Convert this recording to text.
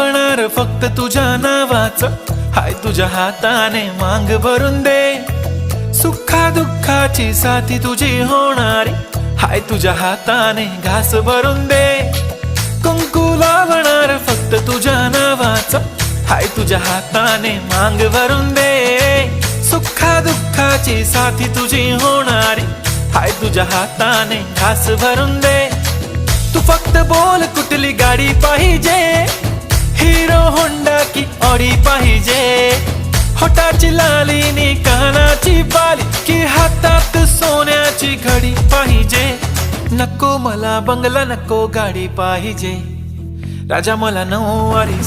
लावणार फक्त तुझ्या नावाचं, हाय तुझ्या हाताने मांग भरून दे। सुखा दुःखाची साथी तुझी होणारी, हाय तुझ्या हाताने घास भरून दे। कुंकू लावणार फक्त तुझ्या नावाचं, हाय तुझ्या हाताने मांग भरून दे। सुखा दुःखाची साथी तुझी होणारी, हाय तुझ्या हाताने घास भरून दे। तू फक्त बोल कुठली गाडी पाहिजे, हिरो होंडा की ऑडी पाहिजे। होटाची लाली नी कानाची बाली, की हातात सोन्याची घडी पाहिजे। नको मला बंगला, नको गाडी पाहिजे, राजा मला नऊवारी